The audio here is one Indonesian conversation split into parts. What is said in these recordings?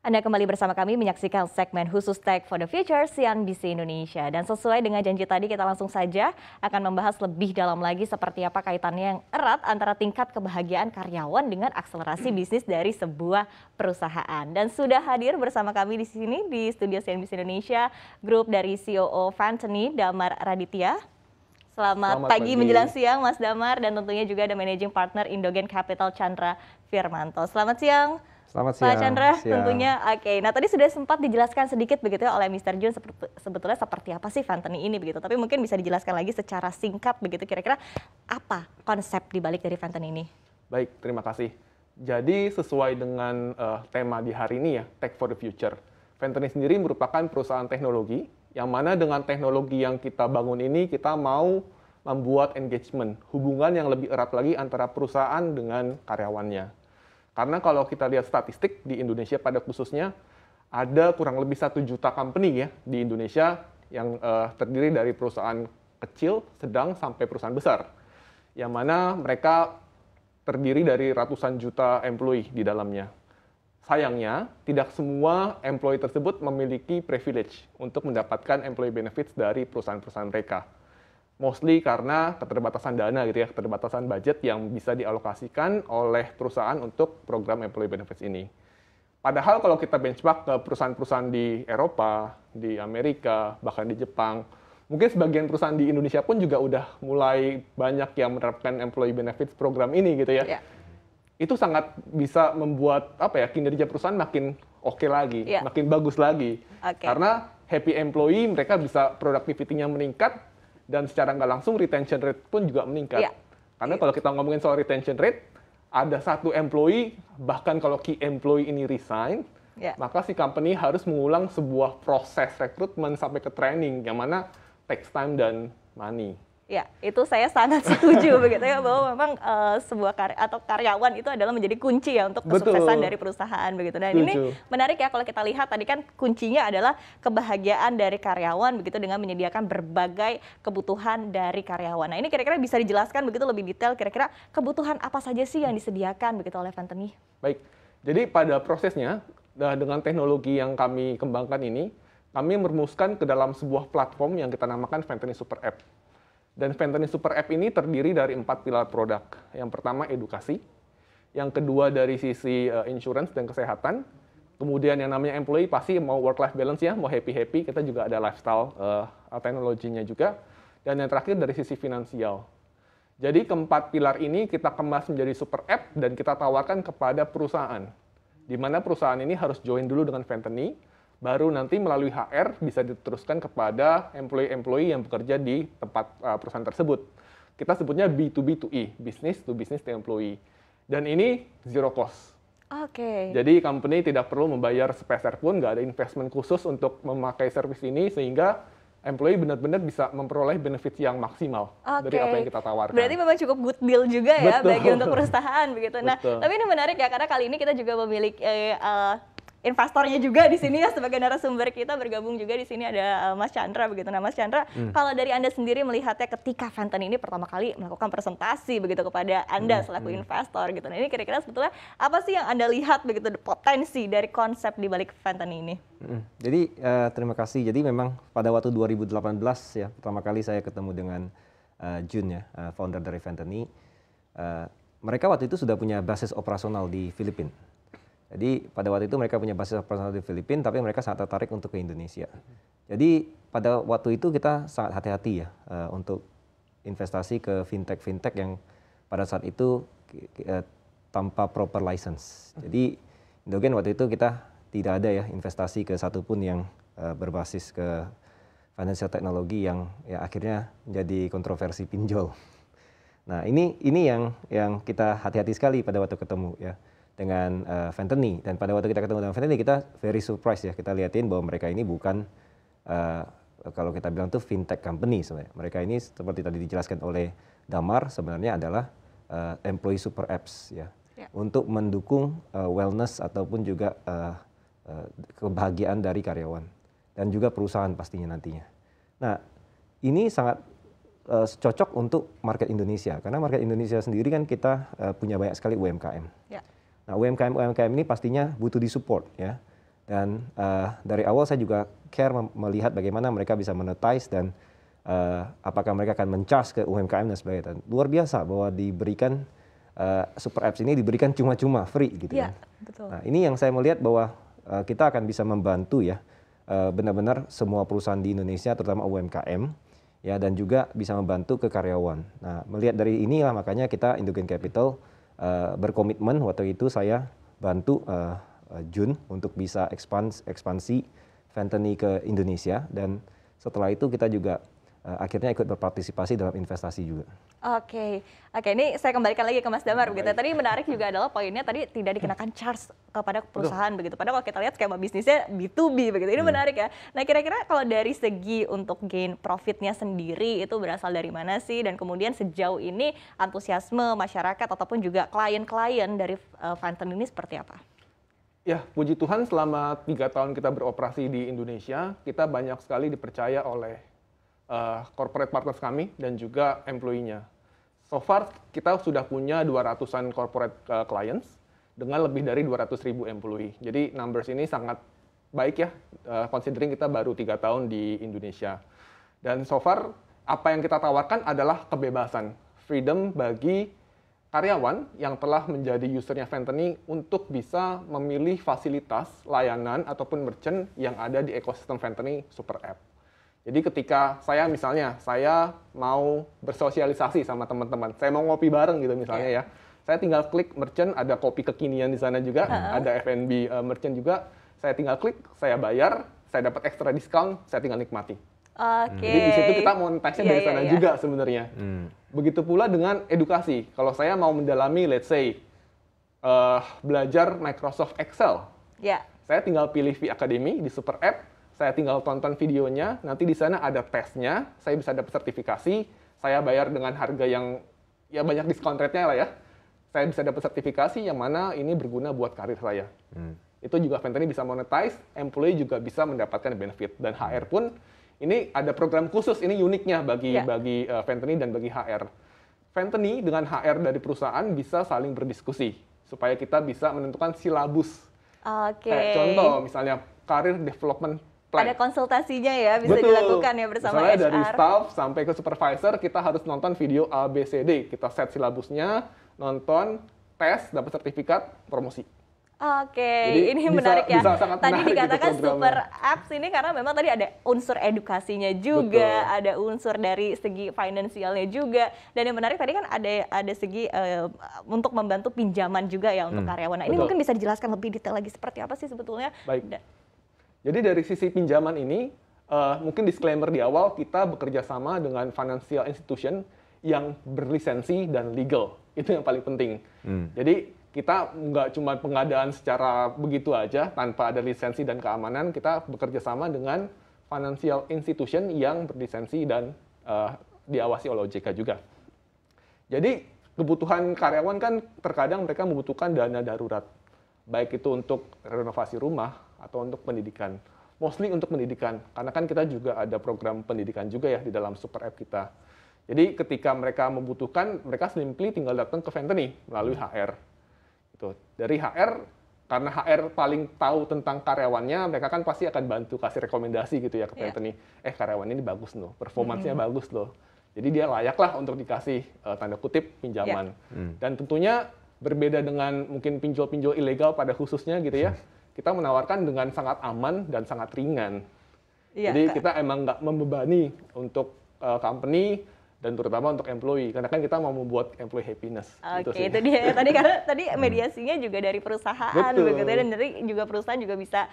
Anda kembali bersama kami menyaksikan segmen khusus Tech for the Future CNBC Indonesia. Dan sesuai dengan janji tadi, kita langsung saja akan membahas lebih dalam lagi seperti apa kaitannya yang erat antara tingkat kebahagiaan karyawan dengan akselerasi bisnis dari sebuah perusahaan. Dan sudah hadir bersama kami di sini di studio CNBC Indonesia, grup dari COO Fantany, Damar Raditya. Selamat pagi menjelang siang Mas Damar, dan tentunya juga ada Managing Partner Indogen Capital Chandra Firmanto. Selamat siang. Selamat Pak siang. Chandra, tentunya oke. Nah, tadi sudah sempat dijelaskan sedikit begitu ya oleh Mr. Jun sebetulnya seperti apa sih Fantany ini begitu. Tapi mungkin bisa dijelaskan lagi secara singkat begitu, kira-kira apa konsep dibalik dari Fantany ini? Baik, terima kasih. Jadi sesuai dengan tema di hari ini ya, Tech for the Future. Fantany sendiri merupakan perusahaan teknologi yang mana dengan teknologi yang kita bangun ini kita mau membuat engagement, hubungan yang lebih erat lagi antara perusahaan dengan karyawannya. Karena kalau kita lihat statistik di Indonesia pada khususnya, ada kurang lebih 1 juta company ya di Indonesia yang terdiri dari perusahaan kecil, sedang, sampai perusahaan besar. Yang mana mereka terdiri dari ratusan juta employee di dalamnya. Sayangnya, tidak semua employee tersebut memiliki privilege untuk mendapatkan employee benefits dari perusahaan-perusahaan mereka. Mostly karena keterbatasan dana gitu ya, keterbatasan budget yang bisa dialokasikan oleh perusahaan untuk program employee benefits ini. Padahal kalau kita benchmark ke perusahaan-perusahaan di Eropa, di Amerika, bahkan di Jepang, mungkin sebagian perusahaan di Indonesia pun juga udah mulai banyak yang menerapkan employee benefits program ini gitu ya. Itu sangat bisa membuat kinerja perusahaan makin oke lagi, makin bagus lagi. Karena happy employee, mereka bisa productivity-nya meningkat, dan secara nggak langsung retention rate pun juga meningkat. Karena kalau kita ngomongin soal retention rate, ada satu employee, bahkan kalau key employee ini resign, maka si company harus mengulang sebuah proses rekrutmen sampai ke training, yang mana takes time dan money. Ya, itu saya sangat setuju begitu ya, bahwa memang sebuah karyawan itu adalah menjadi kunci ya untuk kesuksesan dari perusahaan begitu. Dan ini menarik ya kalau kita lihat tadi kan kuncinya adalah kebahagiaan dari karyawan begitu dengan menyediakan berbagai kebutuhan dari karyawan. Nah, ini kira-kira bisa dijelaskan begitu lebih detail, kira-kira kebutuhan apa saja sih yang disediakan begitu oleh Fantany? Baik. Jadi pada prosesnya dengan teknologi yang kami kembangkan ini, kami merumuskan ke dalam sebuah platform yang kita namakan Fantany Super App. Dan Fantany Super App ini terdiri dari 4 pilar produk. Yang pertama edukasi, yang kedua dari sisi insurance dan kesehatan, kemudian yang namanya employee pasti mau work-life balance ya, mau happy-happy, kita juga ada lifestyle teknologinya juga, dan yang terakhir dari sisi finansial. Jadi keempat pilar ini kita kemas menjadi super app dan kita tawarkan kepada perusahaan, di mana perusahaan ini harus join dulu dengan Fantany, baru nanti melalui HR bisa diteruskan kepada employee-employee yang bekerja di tempat perusahaan tersebut. Kita sebutnya B2B2E, business to business to employee. Dan ini zero cost. Jadi company tidak perlu membayar sepeser pun, nggak ada investment khusus untuk memakai service ini, sehingga employee benar-benar bisa memperoleh benefit yang maksimal dari apa yang kita tawarkan. Berarti memang cukup good deal juga ya bagi untuk perusahaan begitu. Nah, tapi ini menarik ya, karena kali ini kita juga memiliki investornya juga di sini ya, sebagai narasumber kita bergabung juga di sini ada Mas Chandra begitu. Nah, Mas Chandra, kalau dari Anda sendiri melihatnya ketika Fantany ini pertama kali melakukan presentasi begitu kepada Anda selaku investor gitu. Nah, ini kira-kira sebetulnya apa sih yang Anda lihat begitu potensi dari konsep di balik Fantany ini? Jadi terima kasih. Jadi memang pada waktu 2018 ya, pertama kali saya ketemu dengan Jun ya, founder dari Fantany. Mereka waktu itu sudah punya basis operasional di Filipina. Jadi pada waktu itu mereka punya basis operasional di Filipina, tapi mereka sangat tertarik untuk ke Indonesia. Jadi pada waktu itu kita sangat hati-hati ya untuk investasi ke fintech yang pada saat itu tanpa proper license. Jadi Indogen waktu itu kita tidak ada ya investasi ke satupun yang berbasis ke financial technology yang ya akhirnya menjadi kontroversi pinjol. Nah ini yang kita hati-hati sekali pada waktu ketemu ya dengan Fantany. Dan pada waktu kita ketemu dengan Fantany, kita very surprise ya, kita lihatin bahwa mereka ini bukan kalau kita bilang tuh fintech company sebenarnya. Mereka ini seperti tadi dijelaskan oleh Damar, sebenarnya adalah employee super apps ya, untuk mendukung wellness ataupun juga kebahagiaan dari karyawan dan juga perusahaan pastinya nantinya. Nah, ini sangat cocok untuk market Indonesia, karena market Indonesia sendiri kan kita punya banyak sekali UMKM. Nah, UMKM ini pastinya butuh disupport ya. Dan dari awal saya juga care melihat bagaimana mereka bisa monetize dan apakah mereka akan men-charge ke UMKM dan sebagainya. Dan luar biasa bahwa diberikan super apps ini diberikan cuma-cuma free gitu Iya, kan. betul. Nah, ini yang saya melihat bahwa kita akan bisa membantu ya benar-benar semua perusahaan di Indonesia terutama UMKM ya dan juga bisa membantu ke karyawan. Nah, melihat dari inilah makanya kita Indogen Capital berkomitmen waktu itu saya bantu Jun untuk bisa ekspansi Fantany ke Indonesia dan setelah itu kita juga akhirnya ikut berpartisipasi dalam investasi juga. Oke, ini saya kembalikan lagi ke Mas Damar begitu. Tadi menarik juga adalah poinnya tadi tidak dikenakan charge kepada perusahaan begitu. Padahal kalau kita lihat skema bisnisnya B2B begitu. Ini menarik ya. Nah, kira-kira kalau dari segi untuk gain profitnya sendiri itu berasal dari mana sih? Dan kemudian sejauh ini antusiasme masyarakat ataupun juga klien-klien dari Fantany ini seperti apa? Ya, puji Tuhan selama 3 tahun kita beroperasi di Indonesia, kita banyak sekali dipercaya oleh corporate partners kami dan juga employee-nya. So far, kita sudah punya 200-an corporate clients dengan lebih dari 200.000 employee. Jadi, numbers ini sangat baik ya, considering kita baru 3 tahun di Indonesia. Dan so far, apa yang kita tawarkan adalah kebebasan, freedom bagi karyawan yang telah menjadi usernya Fantany untuk bisa memilih fasilitas, layanan, ataupun merchant yang ada di ekosistem Fantany Super App. Jadi ketika saya misalnya, saya mau bersosialisasi sama teman-teman, saya mau ngopi bareng gitu misalnya ya, saya tinggal klik merchant, ada kopi kekinian di sana juga, ada F&B merchant juga, saya tinggal klik, saya bayar, saya dapat extra diskon, saya tinggal nikmati. Oke. Jadi di situ kita monetize-nya dari sana juga sebenarnya. Begitu pula dengan edukasi. Kalau saya mau mendalami, let's say, belajar Microsoft Excel, saya tinggal pilih V-Academy di Super App, saya tinggal tonton videonya, nanti di sana ada tesnya, saya bisa dapat sertifikasi, saya bayar dengan harga yang ya banyak diskon rate-nya lah ya. Saya bisa dapat sertifikasi yang mana ini berguna buat karir saya. Itu juga Fantany bisa monetize, employee juga bisa mendapatkan benefit. Dan HR pun, ini ada program khusus, ini uniknya bagi Fantany dan bagi HR. Fantany dengan HR dari perusahaan bisa saling berdiskusi, supaya kita bisa menentukan silabus. Kayak contoh, misalnya career development plan. Ada konsultasinya ya, bisa dilakukan ya bersama misalnya HR. Dari staff sampai ke supervisor, kita harus nonton video A, B, C, D. Kita set silabusnya, nonton, tes, dapat sertifikat, promosi. Jadi ini menarik ya. Tadi menarik dikatakan super apps ini karena memang tadi ada unsur edukasinya juga, ada unsur dari segi finansialnya juga. Dan yang menarik tadi kan ada segi untuk membantu pinjaman juga ya untuk karyawan. Nah, ini mungkin bisa dijelaskan lebih detail lagi seperti apa sih sebetulnya? Baik. Jadi dari sisi pinjaman ini, mungkin disclaimer di awal, kita bekerja sama dengan financial institution yang berlisensi dan legal. Itu yang paling penting. Jadi kita nggak cuma pengadaan secara begitu aja, tanpa ada lisensi dan keamanan, kita bekerja sama dengan financial institution yang berlisensi dan diawasi oleh OJK juga. Jadi kebutuhan karyawan kan terkadang mereka membutuhkan dana darurat. Baik itu untuk renovasi rumah atau untuk pendidikan. Mostly untuk pendidikan, karena kan kita juga ada program pendidikan juga ya di dalam super app kita. Jadi ketika mereka membutuhkan, mereka simply tinggal datang ke Fantany melalui HR. Gitu. Dari HR, karena HR paling tahu tentang karyawannya, mereka kan pasti akan bantu kasih rekomendasi gitu ya ke Fantany. Karyawan ini bagus loh, performance-nya bagus loh. Jadi dia layaklah untuk dikasih tanda kutip pinjaman. Dan tentunya berbeda dengan mungkin pinjol-pinjol ilegal pada khususnya gitu ya, kita menawarkan dengan sangat aman dan sangat ringan. Jadi kita emang nggak membebani untuk company dan terutama untuk employee, karena kan kita mau membuat employee happiness. Oke, itu dia. Tadi mediasinya juga dari perusahaan, begitu ya, dan dari juga perusahaan juga bisa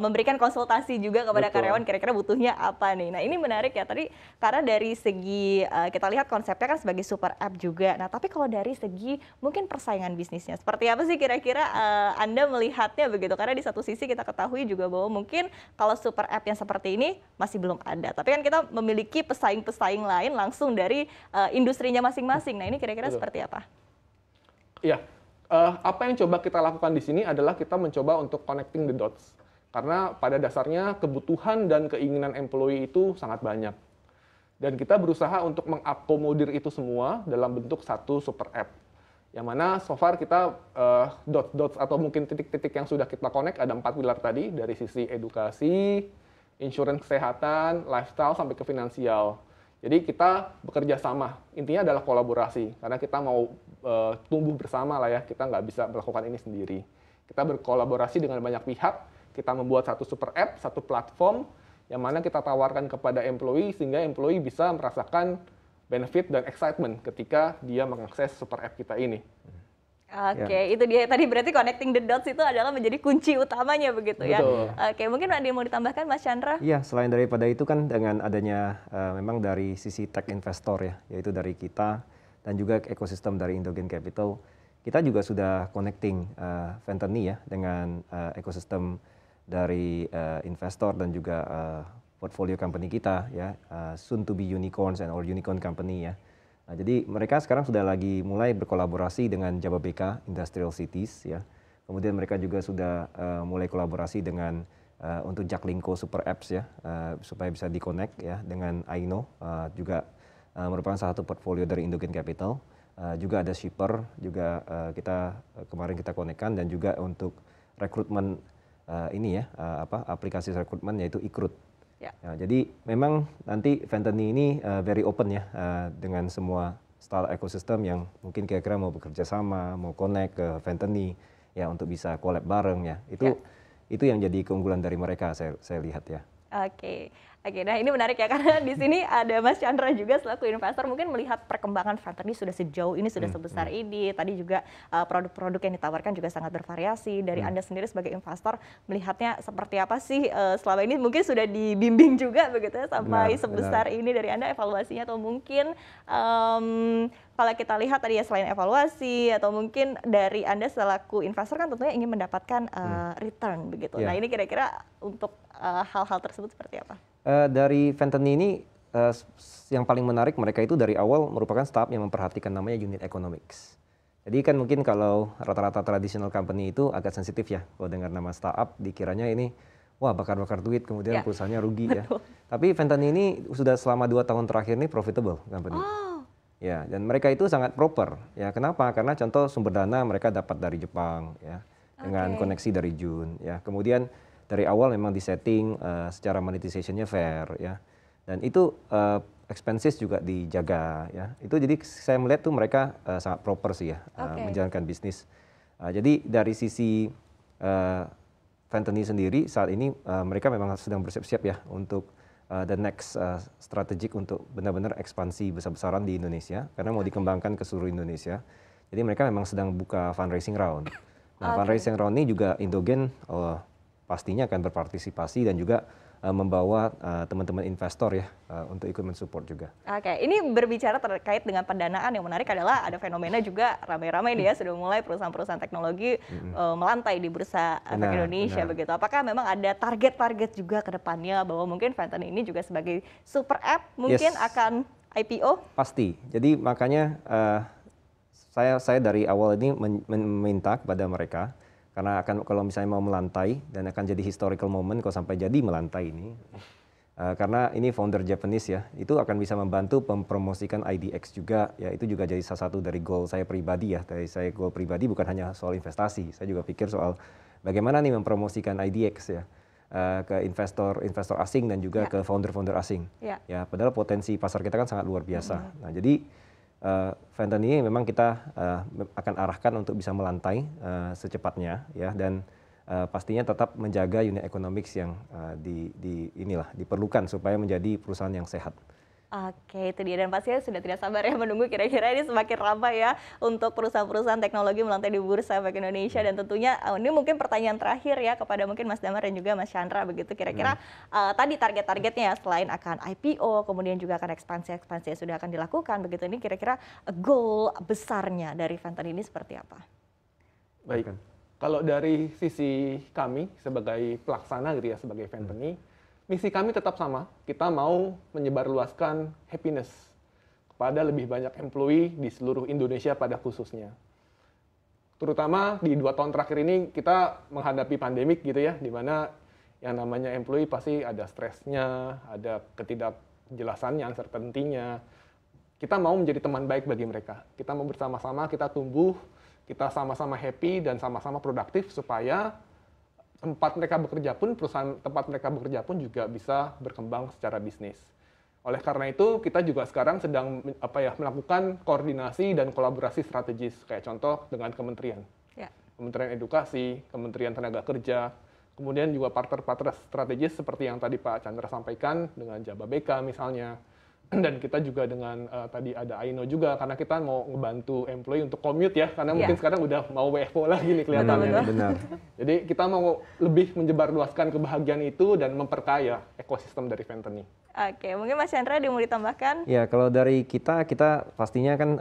memberikan konsultasi juga kepada karyawan kira-kira butuhnya apa nih. Nah, ini menarik ya tadi karena dari segi kita lihat konsepnya kan sebagai super app juga. Nah, tapi kalau dari segi mungkin persaingan bisnisnya, seperti apa sih kira-kira Anda melihatnya begitu? Karena di satu sisi kita ketahui juga bahwa mungkin kalau super app yang seperti ini masih belum ada. Tapi kan kita memiliki pesaing-pesaing lain langsung dari industrinya masing-masing. Nah, ini kira-kira seperti apa? Iya, apa yang coba kita lakukan di sini adalah kita mencoba untuk connecting the dots. Karena pada dasarnya kebutuhan dan keinginan employee itu sangat banyak. Dan kita berusaha untuk mengakomodir itu semua dalam bentuk satu super app. Yang mana so far kita dots atau mungkin titik-titik yang sudah kita connect ada 4 pilar tadi, dari sisi edukasi, insurance kesehatan, lifestyle, sampai ke finansial. Jadi kita bekerja sama, intinya adalah kolaborasi, karena kita mau tumbuh bersama lah ya, kita nggak bisa melakukan ini sendiri. Kita berkolaborasi dengan banyak pihak, kita membuat satu super app, satu platform, yang mana kita tawarkan kepada employee, sehingga employee bisa merasakan benefit dan excitement ketika dia mengakses super app kita ini. Oke, itu dia tadi, berarti connecting the dots itu adalah menjadi kunci utamanya begitu ya. Betul. Oke, mungkin ada yang mau ditambahkan Mas Chandra? Iya, selain daripada itu kan dengan adanya memang dari sisi tech investor ya, yaitu dari kita dan juga ekosistem dari Indogen Capital, kita juga sudah connecting Fentany ya dengan ekosistem dari investor dan juga portfolio company kita ya, soon to be unicorns and or unicorn company ya. Nah, jadi mereka sekarang sudah lagi mulai berkolaborasi dengan Jababeka Industrial Cities ya. Kemudian mereka juga sudah mulai kolaborasi dengan untuk Jaklingko Super Apps ya, supaya bisa di-connect ya dengan Aino, juga merupakan salah satu portfolio dari Indogen Capital. Juga ada Shipper, juga kemarin kita connect-kan, dan juga untuk rekrutmen ini ya, aplikasi rekrutmen yaitu Ikrut. Ya. Ya, jadi memang nanti Fentany ini very open ya dengan semua style ekosistem yang mungkin kira-kira mau bekerja sama, mau connect ke Fentany ya untuk bisa collab bareng ya. Itu yang jadi keunggulan dari mereka, saya lihat ya. Oke, nah ini menarik ya, karena di sini ada Mas Chandra juga selaku investor, mungkin melihat perkembangan Fentany sudah sejauh ini, sudah sebesar ini. Tadi juga produk-produk yang ditawarkan juga sangat bervariasi. Dari Anda sendiri sebagai investor melihatnya seperti apa sih selama ini? Mungkin sudah dibimbing juga begitu ya sampai sebesar ini dari Anda evaluasinya, atau mungkin kalau kita lihat tadi ya, selain evaluasi atau mungkin dari Anda selaku investor kan tentunya ingin mendapatkan return begitu. Nah ini kira-kira untuk hal-hal tersebut seperti apa? Dari Fentany ini yang paling menarik, mereka itu dari awal merupakan startup yang memperhatikan namanya unit economics. Jadi kan mungkin kalau rata-rata traditional company itu agak sensitif ya, kalau dengar nama startup dikiranya ini wah bakar-bakar duit kemudian perusahaannya rugi ya. Tapi Fentany ini sudah selama 2 tahun terakhir ini profitable company. Ya, dan mereka itu sangat proper. Ya, kenapa? Karena contoh sumber dana mereka dapat dari Jepang ya, dengan koneksi dari Jun ya. Kemudian dari awal memang disetting secara monetization-nya fair ya. Dan itu expenses juga dijaga ya. Itu jadi saya melihat tuh mereka sangat proper sih ya menjalankan bisnis. Jadi dari sisi Fentany sendiri saat ini mereka memang sedang bersiap-siap ya untuk the next strategic untuk benar-benar ekspansi besar-besaran di Indonesia, karena mau dikembangkan ke seluruh Indonesia. Jadi mereka memang sedang buka fundraising round. Nah, fundraising round ini juga Indogen pastinya akan berpartisipasi dan juga membawa teman-teman investor ya untuk ikut mensupport juga. Oke, ini berbicara terkait dengan pendanaan, yang menarik adalah ada fenomena juga ramai-ramai nih ya, sudah mulai perusahaan-perusahaan teknologi melantai di bursa efek Indonesia begitu. Apakah memang ada target-target juga ke depannya bahwa mungkin Fentany ini juga sebagai super app mungkin akan IPO? Pasti. Jadi makanya saya dari awal ini meminta kepada mereka, karena akan kalau misalnya mau melantai dan akan jadi historical moment kalau sampai jadi melantai ini, karena ini founder Japanese ya, itu akan bisa membantu mempromosikan IDX juga ya. Itu juga jadi salah satu dari goal saya pribadi ya. Dari saya goal pribadi bukan hanya soal investasi, saya juga pikir soal bagaimana nih mempromosikan IDX ya ke investor asing dan juga ke founder asing ya. Padahal potensi pasar kita kan sangat luar biasa. Nah, jadi Fentany ini memang kita akan arahkan untuk bisa melantai secepatnya ya, dan pastinya tetap menjaga unit economics yang diperlukan supaya menjadi perusahaan yang sehat. Oke, itu dia, dan pastinya sudah tidak sabar ya menunggu kira-kira ini semakin ramai ya untuk perusahaan-perusahaan teknologi melantai di bursa efek Indonesia. Dan tentunya ini mungkin pertanyaan terakhir ya kepada mungkin Mas Damar dan juga Mas Chandra begitu, kira-kira tadi target-targetnya selain akan IPO, kemudian juga akan ekspansi yang sudah akan dilakukan begitu, ini kira-kira goal besarnya dari Fentany ini seperti apa? Baik, kalau dari sisi kami sebagai pelaksana gitu ya, sebagai Fentany, misi kami tetap sama, kita mau menyebarluaskan happiness kepada lebih banyak employee di seluruh Indonesia pada khususnya. Terutama di 2 tahun terakhir ini kita menghadapi pandemik gitu ya, di mana yang namanya employee pasti ada stresnya, ada ketidakjelasannya, uncertainty-nya. kita mau menjadi teman baik bagi mereka. Kita mau bersama-sama, kita tumbuh, kita sama-sama happy dan sama-sama produktif supaya tempat mereka bekerja pun, perusahaan tempat mereka bekerja pun juga bisa berkembang secara bisnis. Oleh karena itu, kita juga sekarang sedang melakukan koordinasi dan kolaborasi strategis, kayak contoh dengan kementerian. Ya. Kementerian Edukasi, Kementerian Tenaga Kerja, kemudian juga partner-partner strategis seperti yang tadi Pak Chandra sampaikan dengan Jababeka misalnya. Dan kita juga dengan tadi ada Aino juga, karena kita mau ngebantu employee untuk commute ya, karena mungkin sekarang udah mau WFO lagi nih kelihatannya. Benar. Jadi kita mau lebih menyebarluaskan kebahagiaan itu dan memperkaya ekosistem dari Fantany. Oke, mungkin Mas Chandra mau ditambahkan? Ya, kalau dari kita pastinya kan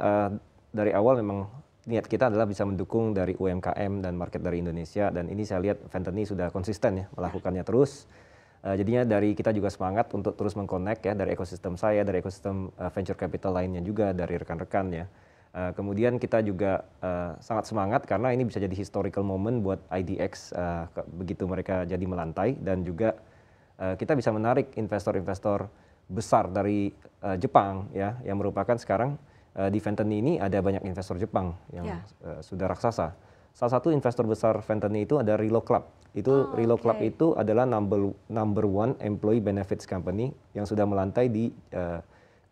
dari awal memang niat kita adalah bisa mendukung dari UMKM dan market dari Indonesia, dan ini saya lihat Fantany sudah konsisten ya melakukannya terus. Jadinya dari kita juga semangat untuk terus mengconnect ya dari ekosistem saya, dari ekosistem venture capital lainnya juga, dari rekan-rekan ya. Kemudian kita juga sangat semangat karena ini bisa jadi historical moment buat IDX begitu mereka jadi melantai, dan juga kita bisa menarik investor-investor besar dari Jepang ya, yang merupakan sekarang di Fantany ini ada banyak investor Jepang yang sudah raksasa. Salah satu investor besar Fantany itu ada Rilo Club. Rilo Club itu adalah number one employee benefits company yang sudah melantai di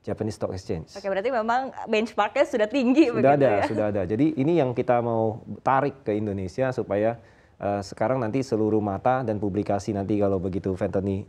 Japanese Stock Exchange. Oke, berarti memang benchmarknya sudah tinggi Sudah ada. Jadi ini yang kita mau tarik ke Indonesia supaya sekarang nanti seluruh mata dan publikasi nanti kalau begitu Fantany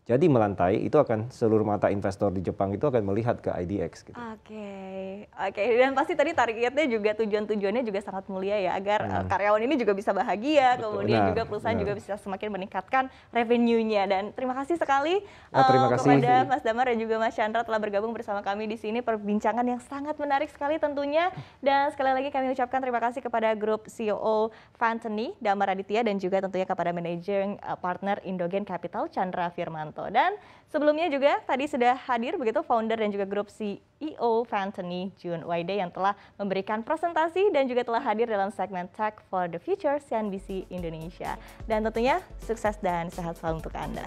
jadi melantai, itu akan seluruh mata investor di Jepang itu akan melihat ke IDX. Gitu. Oke. Dan pasti tadi targetnya juga tujuannya juga sangat mulia ya, agar karyawan ini juga bisa bahagia, kemudian juga perusahaan juga bisa semakin meningkatkan revenue-nya. Dan terima kasih sekali kepada Mas Damar dan juga Mas Chandra telah bergabung bersama kami di sini, perbincangan yang sangat menarik sekali tentunya. Dan sekali lagi kami ucapkan terima kasih kepada grup CEO Fantany, Damar Aditya, dan juga tentunya kepada Managing Partner Indogen Capital, Chandra Firmanto. Dan sebelumnya juga tadi sudah hadir begitu founder dan juga grup CEO Fantany, Jun Waide, yang telah memberikan presentasi dan juga telah hadir dalam segmen Tech for the Future CNBC Indonesia. Dan tentunya sukses dan sehat selalu untuk Anda.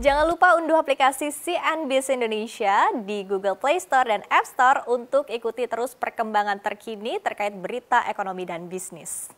Jangan lupa unduh aplikasi CNBC Indonesia di Google Play Store dan App Store untuk ikuti terus perkembangan terkini terkait berita ekonomi dan bisnis.